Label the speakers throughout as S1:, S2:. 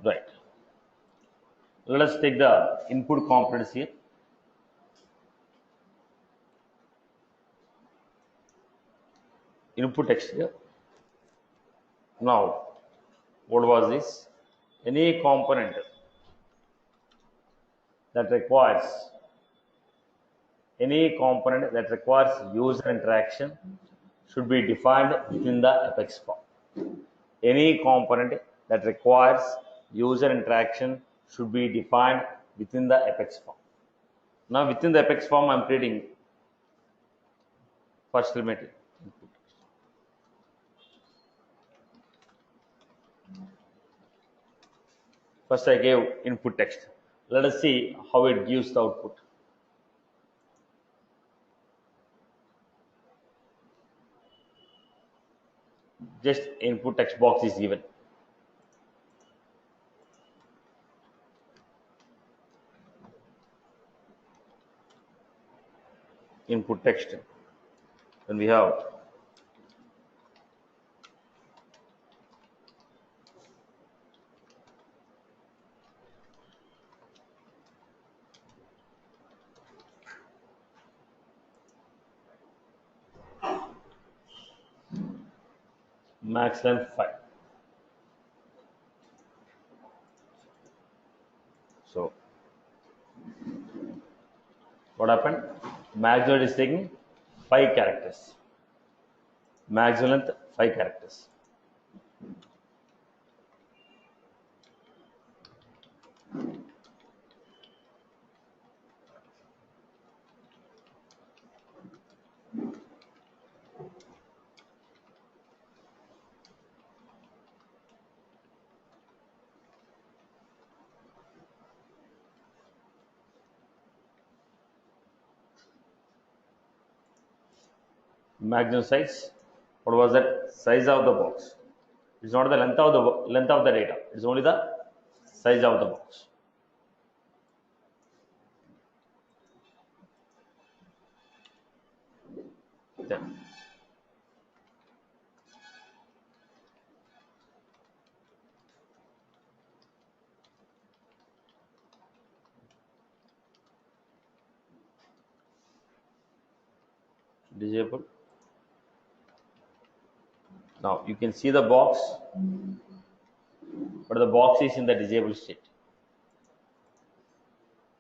S1: Right. Let us take the input components here. Input text here. Now, what was this? Any component that requires user interaction should be defined within the Apex form. Any component that requires user interaction should be defined within the Apex form. Now, within the Apex form, I am creating first element input. First, I gave input text. Let us see how it gives the output. Just input text box is given. Input text. Then we have max length 5. So, what happened? Maximum is taking 5 characters. Maximum length 5 characters. Maximum size. What was that? Size of the box. It's not the length of the data. It's only the size of the box. Then disable. Now you can see the box, but the box is in the disabled state.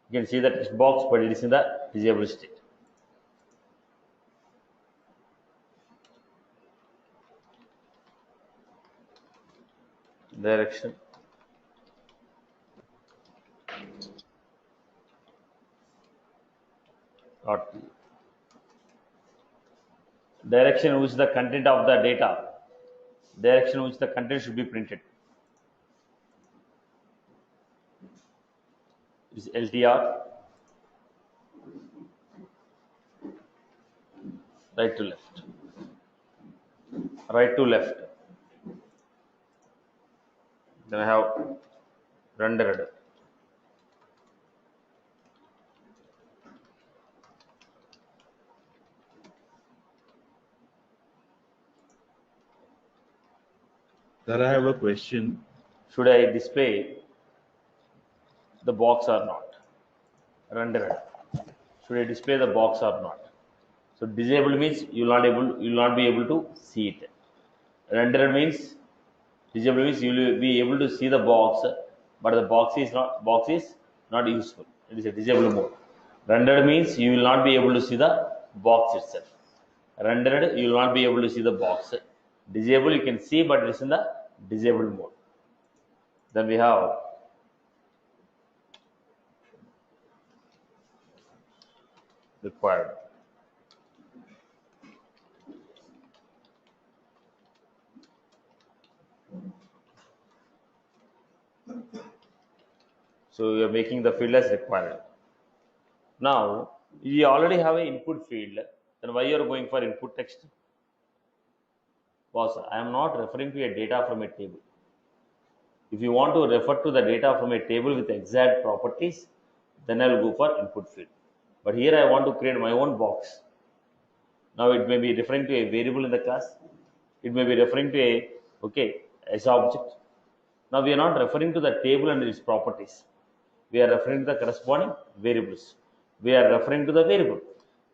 S1: You can see the text box, but it is in the disabled state. Direction. Direction which the content of the data. Direction which the content should be printed. Is LTR. Right to left. Right to left. Then I have rendered.
S2: Sir, I have a question.
S1: Should I display the box or not? Rendered. Should I display the box or not? So disabled means you will not be able to see it. Rendered means disabled means you will be able to see the box, but the box is not useful. It is a disabled mode. Rendered means you will not be able to see the box itself. Rendered, you will not be able to see the box. Disabled, you can see, but it is in the disabled mode. Then we have required. So you are making the field as required. Now you already have an input field. Then why you are going for input text? Boss, I am not referring to a data from a table. If you want to refer to the data from a table with exact properties, then I will go for input field. But here I want to create my own box. Now it may be referring to a variable in the class. It may be referring to a S object. Now we are not referring to the table and its properties. We are referring to the corresponding variables. We are referring to the variable.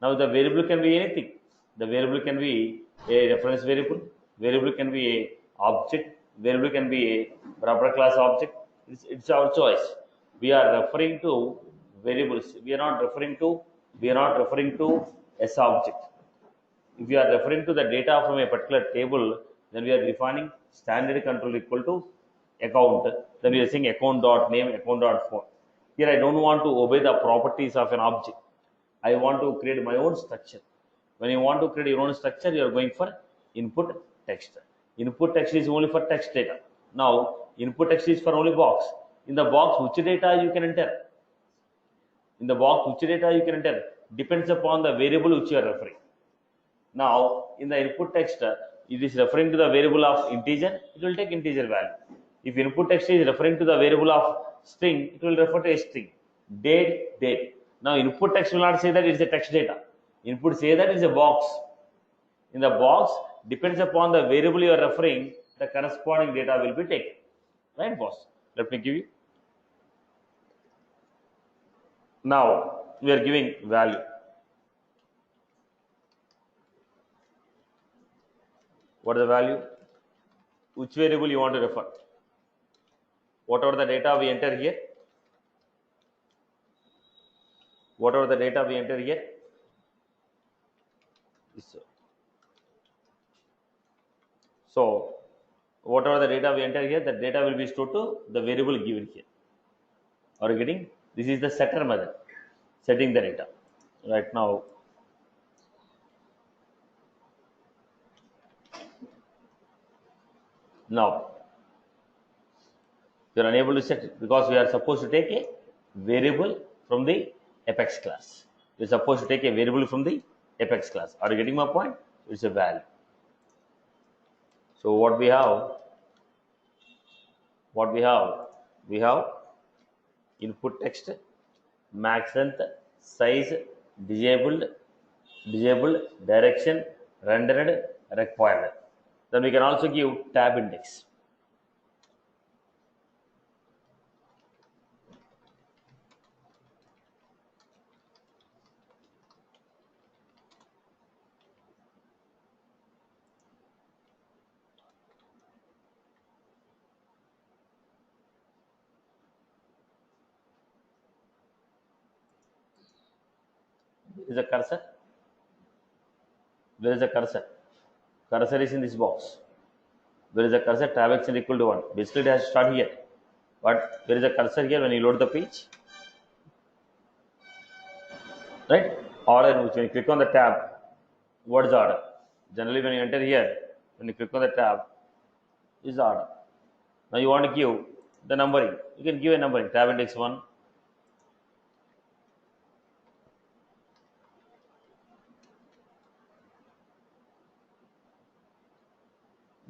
S1: Now the variable can be anything. The variable can be a reference variable can be a object, variable can be a proper class object. It's our choice. We are referring to variables. We are not referring to a subject. If you are referring to the data from a particular table, then we are defining standard control equal to account. Then we are saying account dot name, account dot phone. Here I don't want to obey the properties of an object. I want to create my own structure. When you want to create your own structure, you are going for input text. Input text is only for text data. Now, input text is for only box. In the box, which data you can enter? In the box, which data you can enter depends upon the variable which you are referring. Now, in the input text, it is referring to the variable of integer, it will take integer value. If input text is referring to the variable of string, it will refer to a string. Date. Now, input text will not say that it is a text data. Input say that it is a box. In the box, depends upon the variable you are referring, the corresponding data will be taken. Right, boss? Let me give you. Now, we are giving value. What is the value? Which variable you want to refer? Whatever the data we enter here. Whatever the data we enter here. So, whatever the data we enter here, the data will be stored to the variable given here. Are you getting? This is the setter method, setting the data. Right now, you are unable to set it because we are supposed to take a variable from the Apex class. We are supposed to take a variable from the Apex class. Are you getting my point? It's a value. So what we have? We have input text, max length, size, disabled, direction, rendered, required. Then we can also give tab index. Is a cursor? Where is the cursor? Cursor is in this box. Where is the cursor? Tab action equal to 1. Basically, it has to start here. But there is a cursor here when you load the page. Right? Order, when you click on the tab, what is the order? Generally, when you enter here, when you click on the tab, is the order. Now you want to give the numbering. You can give a numbering. Tab index 1.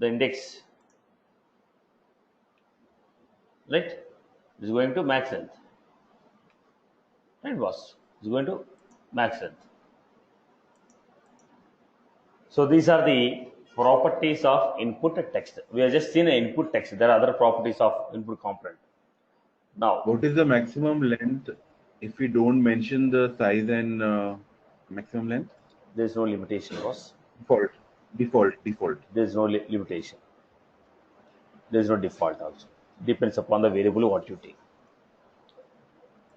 S1: The index, right, is going to max length. Right, boss? Is going to max length. So these are the properties of input text. We have just seen an input text. There are other properties of input component. Now,
S2: what is the maximum length if we don't mention the size and maximum length?
S1: There is no limitation, boss.
S2: Default.
S1: There is no limitation. There is no default also. Depends upon the variable what you take.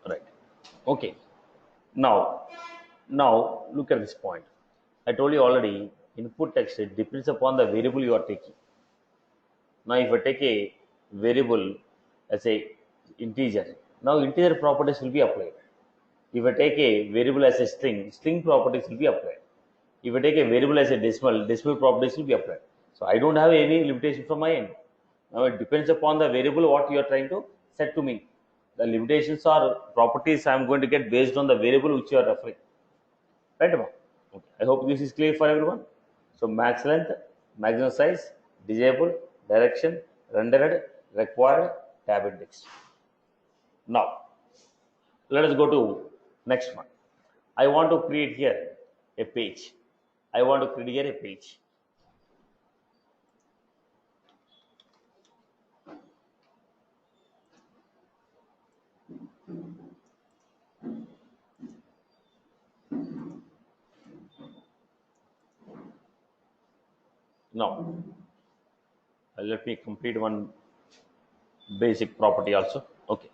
S1: Right. Okay. Now look at this point. I told you already, input text, it depends upon the variable you are taking. Now if I take a variable as a integer, now integer properties will be applied. If I take a variable as a string properties will be applied. If I take a variable as a decimal properties will be applied. So I don't have any limitation from my end. Now it depends upon the variable what you are trying to set to me. The limitations or properties I am going to get based on the variable which you are referring. Right? Okay. I hope this is clear for everyone. So max length, maximum size, disable, direction, rendered, required, tab index. Now let us go to next one. I want to create here a page. Now, let me complete one basic property also. Okay.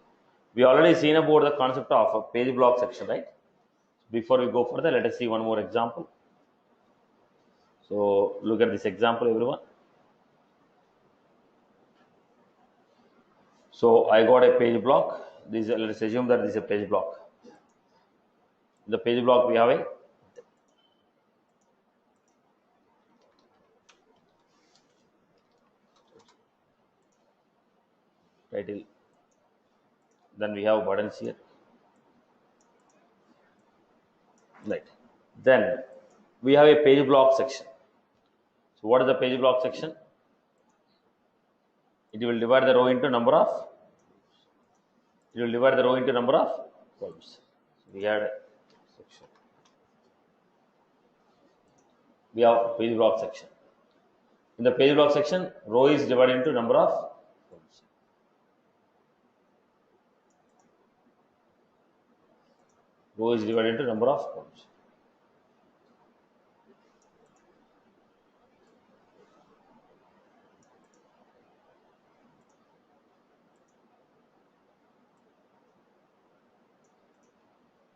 S1: We already seen about the concept of a page block section, right? Before we go further, let us see one more example. So look at this example, everyone. So I got a page block. This let's assume that this is a page block. In the page block we have a title. Then we have buttons here. Right. Then we have a page block section. So what is the page block section? It will divide the row into number of. It will divide the row into number of columns. So we had a section. We have page block section. In the page block section, row is divided into number of columns. Row is divided into number of columns.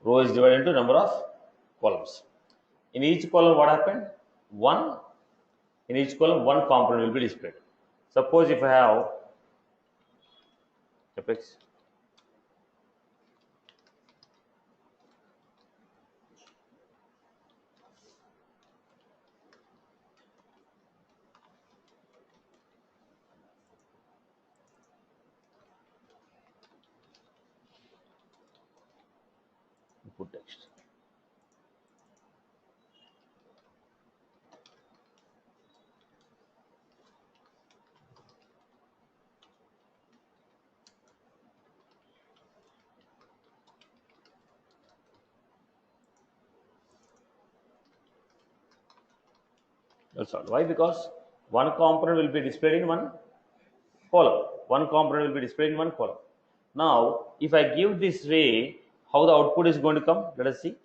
S1: Row is divided into number of columns. In each column, what happened? In each column, one component will be displayed. Suppose if I have Apex, input text. That's all. Why? Because one component will be displayed in one column. One component will be displayed in one column. Now, if I give this way, how the output is going to come? Let us see.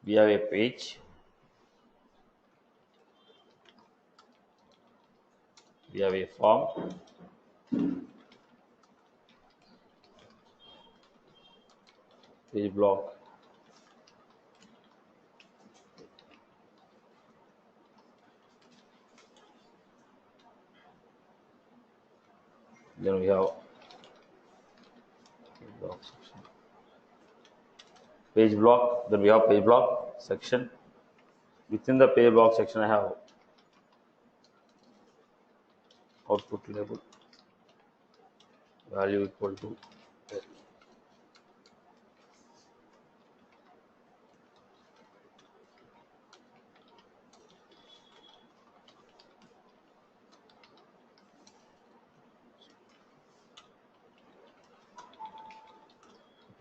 S1: We have a page. We have a form. Page block. Then we have block section. Page block. Then we have page block section. Within the page block section, I have output label value equal to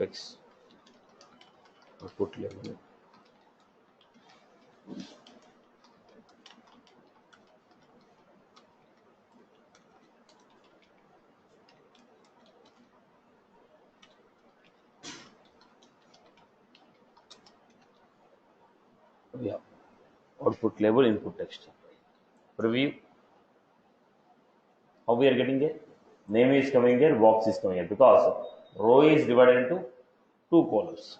S1: Apex output label. Yeah, output label input text. Preview. How we are getting here? Name is coming here, box is coming here because row is divided into two columns.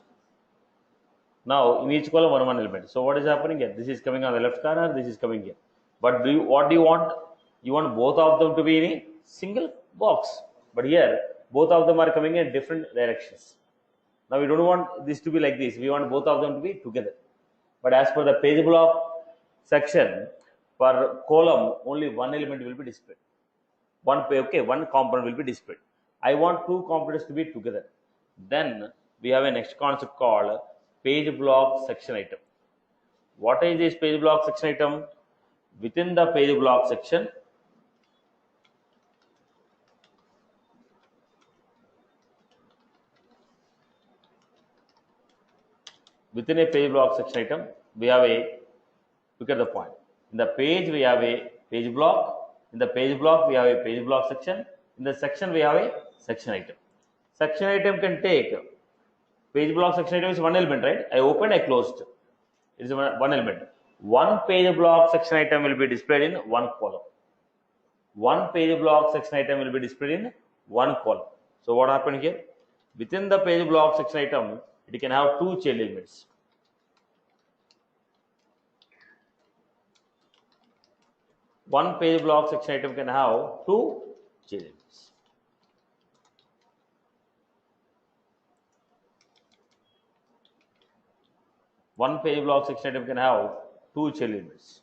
S1: Now in each column one element. So what is happening here? This is coming on the left corner, this is coming here. But what do you want? You want both of them to be in a single box. But here both of them are coming in different directions. Now we don't want this to be like this. We want both of them to be together. But as per the page block section, per column only one element will be displayed. One component will be displayed. I want two components to be together. Then we have a next concept called page block section item. What is this page block section item? Within the page block section, within a page block section item, we have a, look at the point. In the page, we have a page block. In the page block, we have a page block section. In the section, we have a section item. Section item can take, page block section item is one element, right? I opened, I closed. It is one element. One page block section item will be displayed in one column. One page block section item will be displayed in one column. So what happened here? Within the page block section item, it can have two child elements. One page block section item can have two child elements. One page block section item can have two child elements.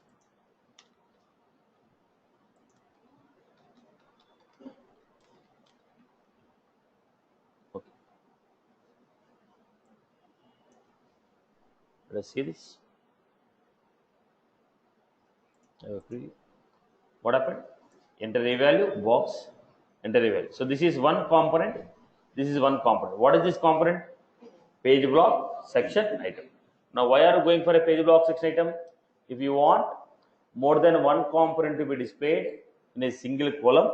S1: Okay. Let us see this. What happened? Enter a value, box, enter a value. So this is one component. This is one component. What is this component? Page block section item. Now, why are you going for a page block section item? If you want more than one component to be displayed in a single column,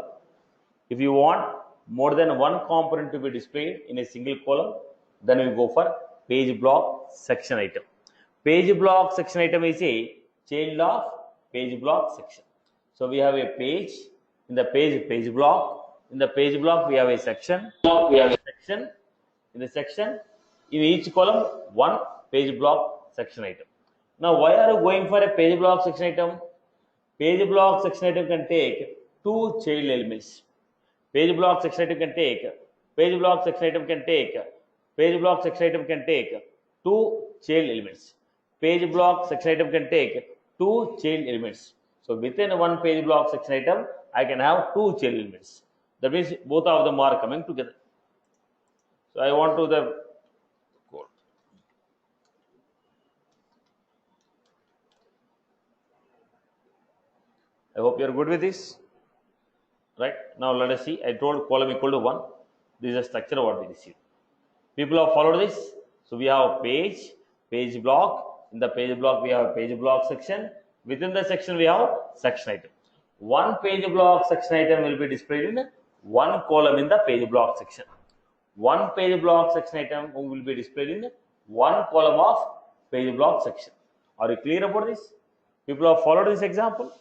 S1: if you want more than one component to be displayed in a single column, then we go for page block section item. Page block section item is a child of page block section. So we have a page, in the page block, in the page block we have a section, in the section, in each column one page block section item. Now why are you going for a page block section item? Page block section item can take two child elements. Page block section item can take, page block section item can take, page block section item can take two child elements. Page block section item can take two child elements. So within one page block section item, I can have two child elements. That means both of them are coming together. So I want to the code. I hope you are good with this. Right, now let us see. I told column equal to 1. This is the structure what we received. People have followed this. So we have page block. In the page block we have a page block section. Within the section we have section item. One page block section item will be displayed in one column in the page block section. One page block section item will be displayed in one column of page block section. Are you clear about this? People have followed this example,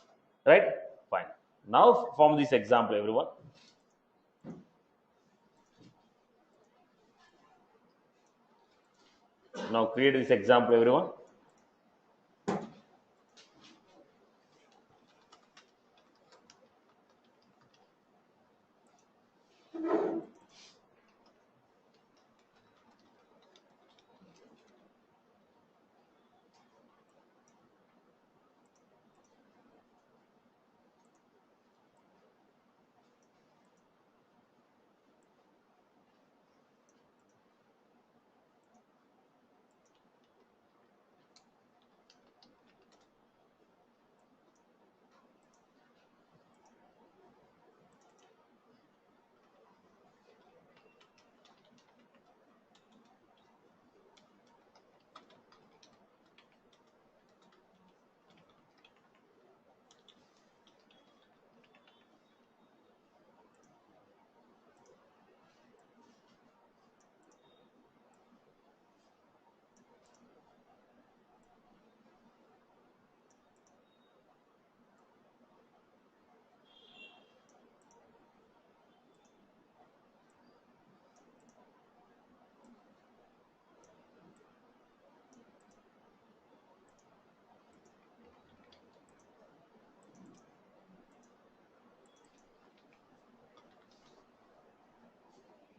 S1: right? Fine. Now form this example, everyone. Now create this example, everyone.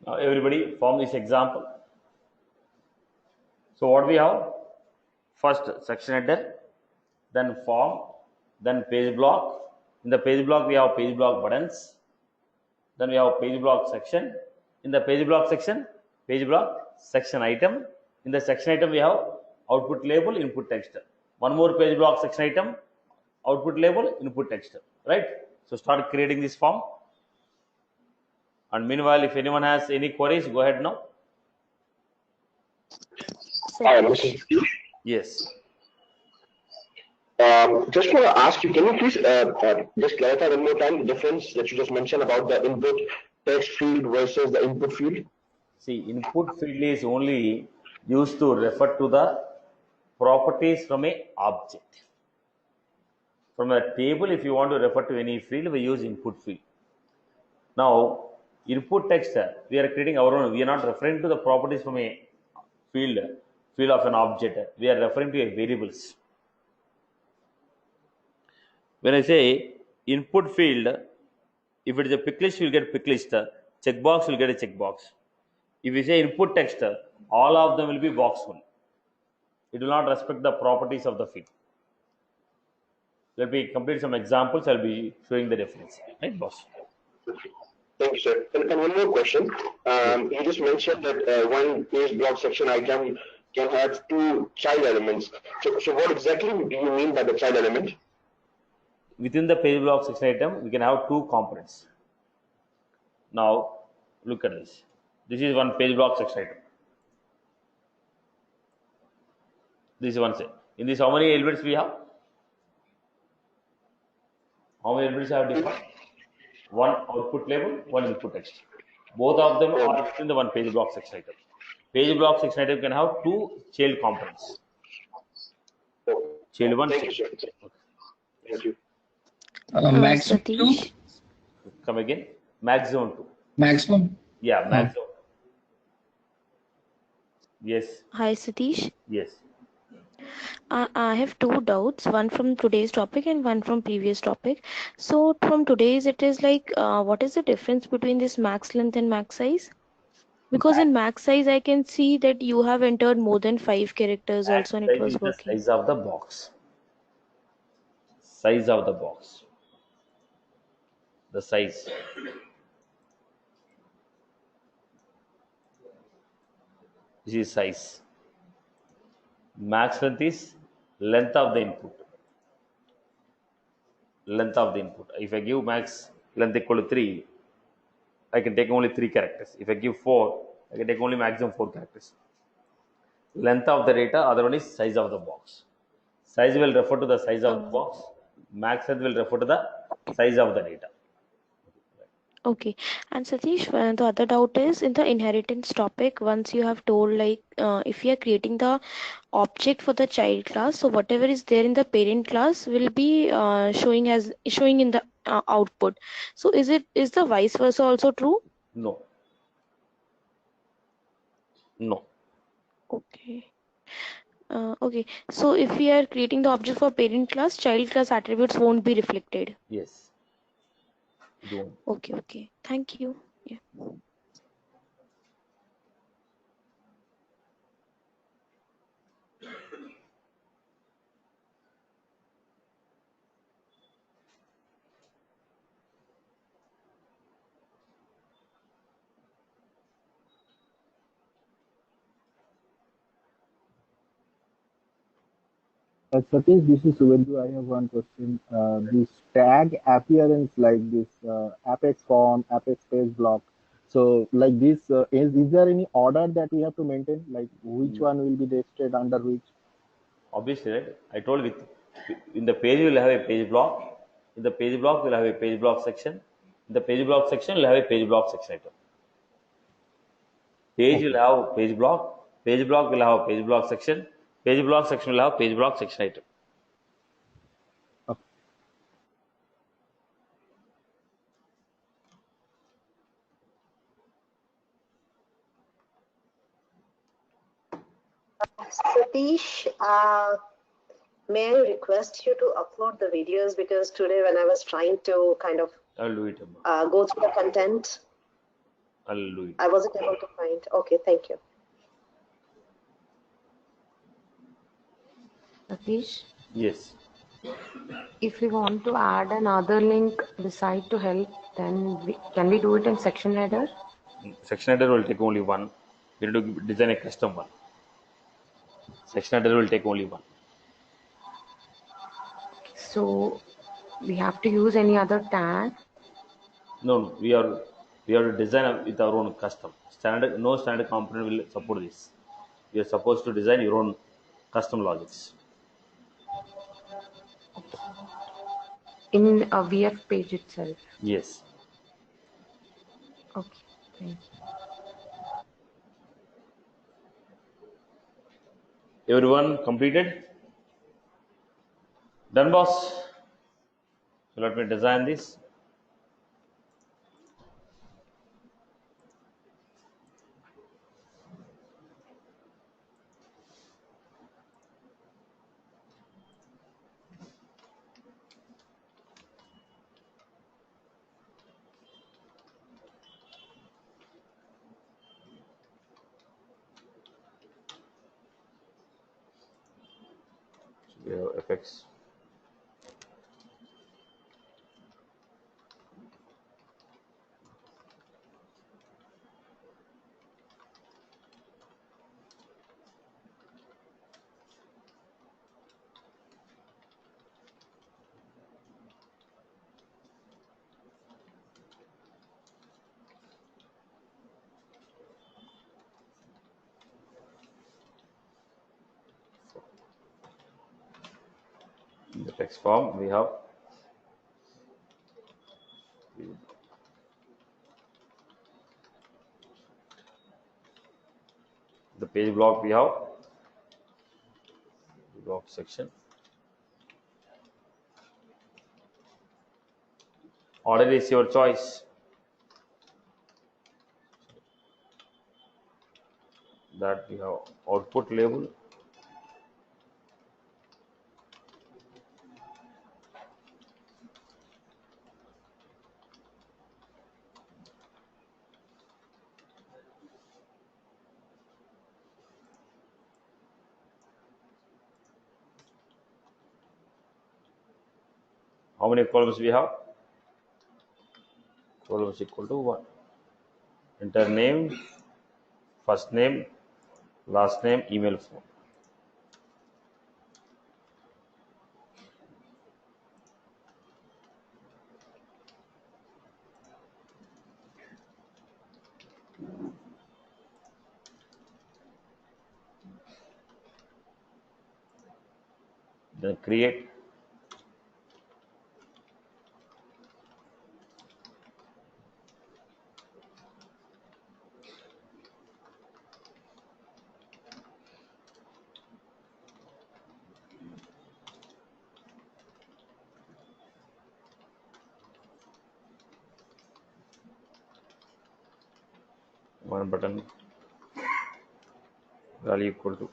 S1: Now everybody form this example. So what we have? First section header, then form, then page block. In the page block we have page block buttons. Then we have page block section. In the page block section, page block section item. In the section item we have output label, input text. One more page block section item, output label, input text. Right? So start creating this form. And meanwhile, if anyone has any queries, go ahead now.
S3: Mrs.
S1: Yes.
S3: Just want to ask you, can you please just clarify one more time the difference that you just mentioned about the input text field versus the input field?
S1: See, input field is only used to refer to the properties from a object. From a table, if you want to refer to any field, we use input field. Now, input text, we are creating our own. We are not referring to the properties from a field, field of an object. We are referring to a variables. When I say input field, if it is a pick list, you will get pick list. Checkbox, you will get a checkbox. If you say input text, all of them will be boxful. It will not respect the properties of the field. Let me complete some examples. I'll be showing the difference. Right, boss?
S3: Thank you, sir. And one more question. You just mentioned that one page block section item can have two child elements. So what exactly do you mean by the child element?
S1: Within the page block section item, we can have two components. Now, look at this. This is one page block section item. This is one set. In this, how many elements we have? How many elements have defined? One output label, one input text. Both of them are within the one page block section item. Page block section item can have two child components. Child one,
S3: Thank
S1: child
S3: you, sir.
S1: two.
S3: Thank you.
S4: Maximum two?
S5: Satish.
S1: Come again. Maximum two.
S4: Maximum?
S1: Yeah, maximum. Yes.
S5: Hi, Satish.
S1: Yes.
S5: I have two doubts, one from today's topic and one from previous topic. So from today's, it is like, what is the difference between this max length and max size? Because in max size, I can see that you have entered more than 5 characters
S1: Max
S5: also, and it
S1: size is
S5: was
S1: the
S5: working.
S1: size of the box. Size of the box. The size. This is size. Max length is length of the input. Length of the input. If I give max length equal to 3, I can take only 3 characters. If I give 4, I can take only maximum 4 characters. Length of the data, other one is size of the box. Size will refer to the size of the box. Max length will refer to the size of the data.
S5: Okay. And Satish, the other doubt is in the inheritance topic, once you have told like if you are creating the object for the child class, so whatever is there in the parent class will be showing in the output. So is the vice versa also true?
S1: No. No.
S5: Okay. Okay. So if we are creating the object for parent class, child class attributes won't be reflected.
S1: Yes. Don't.
S5: Okay. Thank you. Yeah.
S6: Satish, this is Suvendu. I have one question. This tag appearance like this Apex form, Apex page block. So like this, is there any order that we have to maintain? Like which one will be listed under which?
S1: Obviously, right? I told with in the page you will have a page block. In the page block, you will have a page block section. In the page block section, you will have a page block section item. Page will have page block. Page block will have page block section. Page block section will have page block section item.
S6: Okay.
S7: Satish, may I request you to upload the videos, because today when I was trying to kind of
S1: I will do it. Amma.
S7: go through the content,
S1: I will do it.
S7: I wasn't able to find. Okay, thank you.
S8: Satish,
S1: Yes.
S8: if we want to add another link beside to help, then can we do it in section header?
S1: Section header will take only one. You need to design a custom one. Section header will take only one.
S8: So we have to use any other tag?
S1: No. We have to design with our own custom. No standard component will support this. you're supposed to design your own custom logics.
S8: In a VF page itself.
S1: Yes.
S8: Okay, thank you.
S1: Everyone completed? Done, boss? So let me design this. So we have FX. In the text form, we have the page block, we have block section. Order is your choice. That we have output label. How many columns we have? Columns equal to 1. Enter name, first name, last name, email, phone. Then create. One button value equal to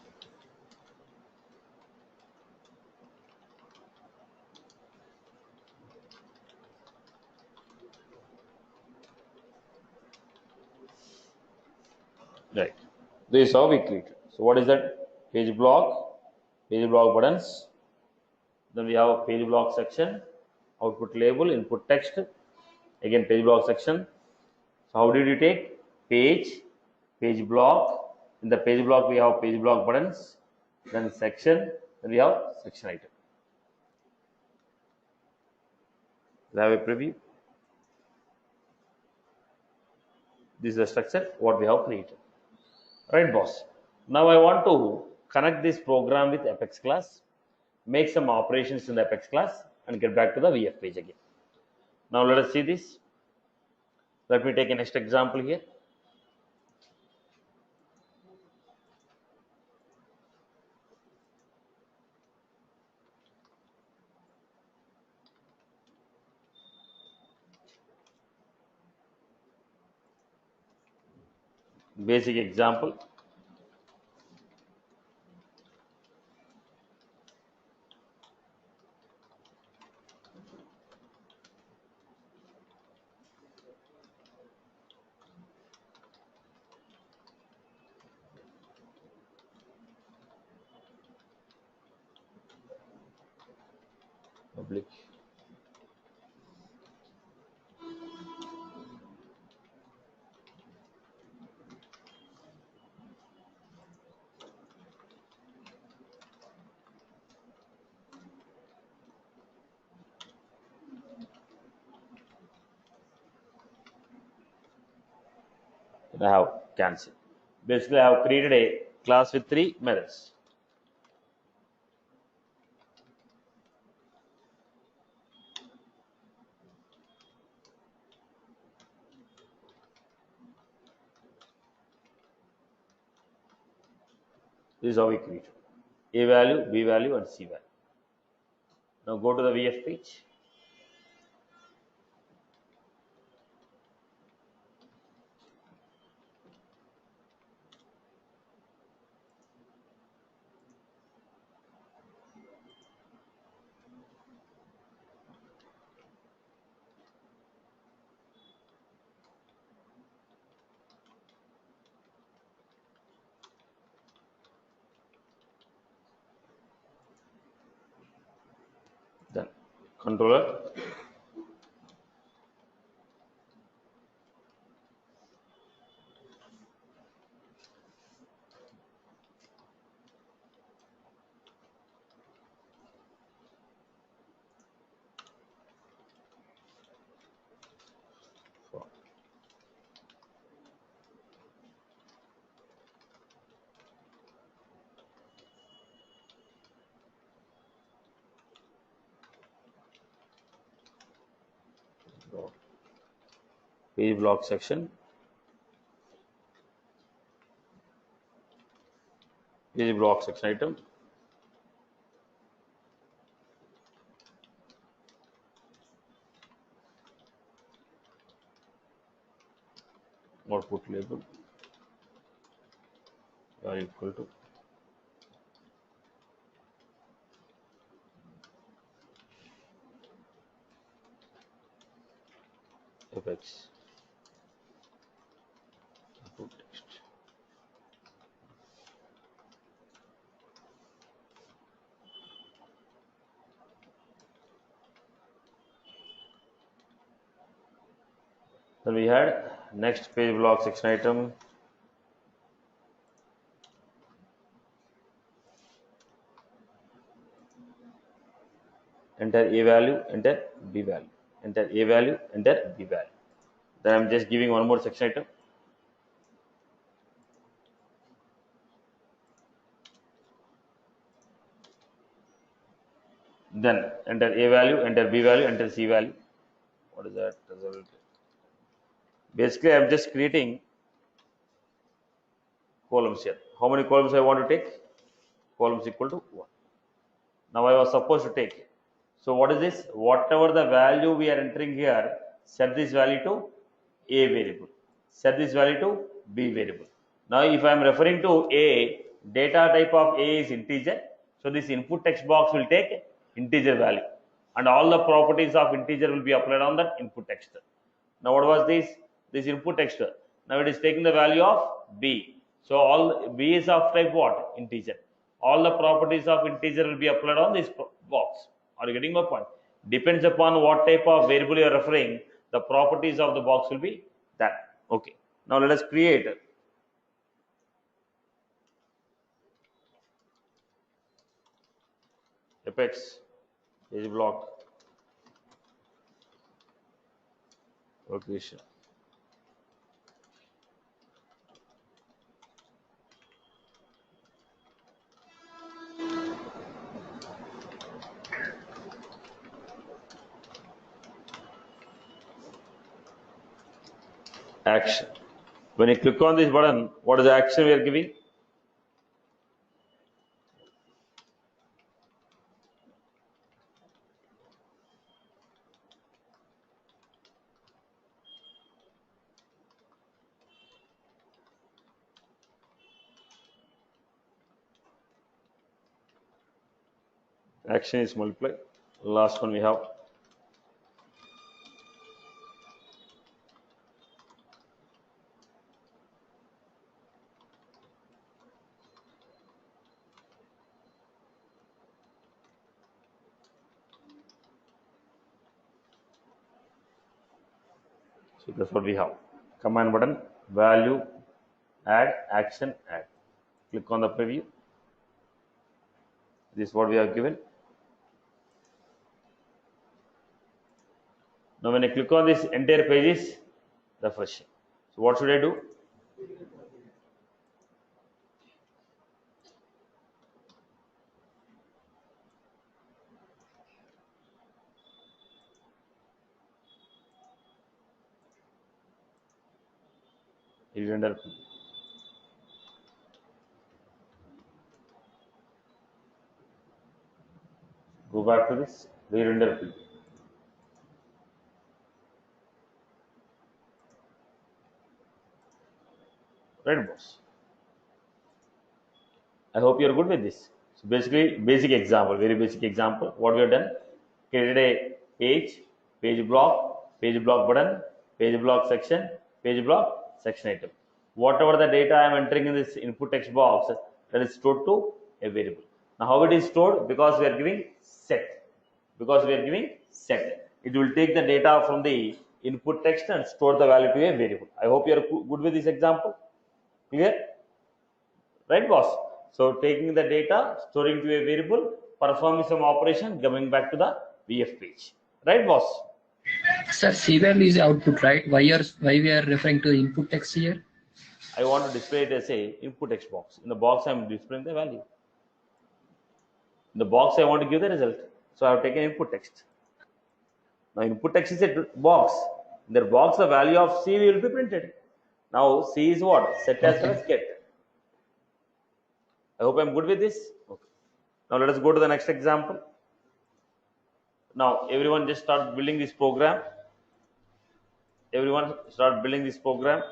S1: right. This is how we create. So what is that? Page block buttons. Then we have a page block section, output label, input text. Again page block section. So how did you take page block? In the page block we have page block buttons, then section, then we have section item. Let's have a preview. This is the structure what we have created. Right, boss. Now I want to connect this program with Apex class, make some operations in the Apex class, and get back to the VF page again. Now let us see this. Let me take a next example here. Basic example. Public. I have cancelled. Basically, I have created a class with 3 methods. This is how we create A value, B value, and C value. Now go to the VF page. Then controller. Page block section. Page block section item. Output label are equal to Apex input text. Then we had next page block section item. Enter A value, enter B value, enter A value, enter B value. Then I'm just giving one more section item. Then enter A value, enter B value, enter C value. What is that result? Basically, I'm just creating columns here. How many columns I want to take? Columns equal to 1. Now I was supposed to take. So what is this? Whatever the value we are entering here, set this value to A variable. Set this value to B variable. Now if I am referring to A, data type of A is integer. So this input text box will take integer value. And all the properties of integer will be applied on that input text. Now what was this? This input text. Now it is taking the value of B. So all B is of type what? Integer. All the properties of integer will be applied on this box. Are you getting my point? Depends upon what type of variable you are referring, the properties of the box will be that. Okay. Now let us create Apex page block location. Action. When you click on this button, what is the action we are giving? Action is multiply. Last one we have so that's what we have. Command button, value, add, action, add. Click on the preview. This is what we have given. Now when I click on this, entire page is refreshing. So what should I do? Re-render. Go back to this. Re-render. Right, boss? I hope you're good with this. So basically, basic example, very basic example. What we have done, created a page block button, page block section, page block section item. Whatever the data I am entering in this input text box, that is stored to a variable. Now, how it is stored? Because we are giving set. Because we are giving set. It will take the data from the input text and store the value to a variable. I hope you are good with this example. Clear? Right, boss? So taking the data, storing to a variable, performing some operation, coming back to the VF page. Right, boss?
S4: Sir, serial is output, right? Why we are referring to input text here?
S1: I want to display it as a input text box. In the box, I am displaying the value. In the box, I want to give the result. So I have taken input text. Now input text is a box. In the box, the value of C will be printed. Now C is what? Set as well as get. I hope I'm good with this. Okay. Now let us go to the next example. Now everyone just start building this program. Everyone start building this program.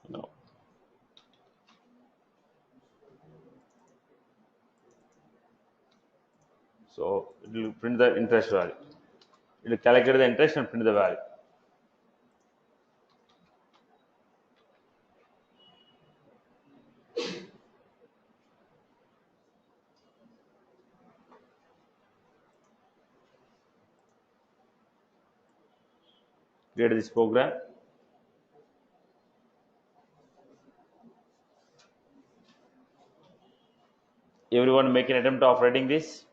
S1: No. So it will print the interest value. It will calculate the interest and print the value. Create this program. Everyone make an attempt of writing this.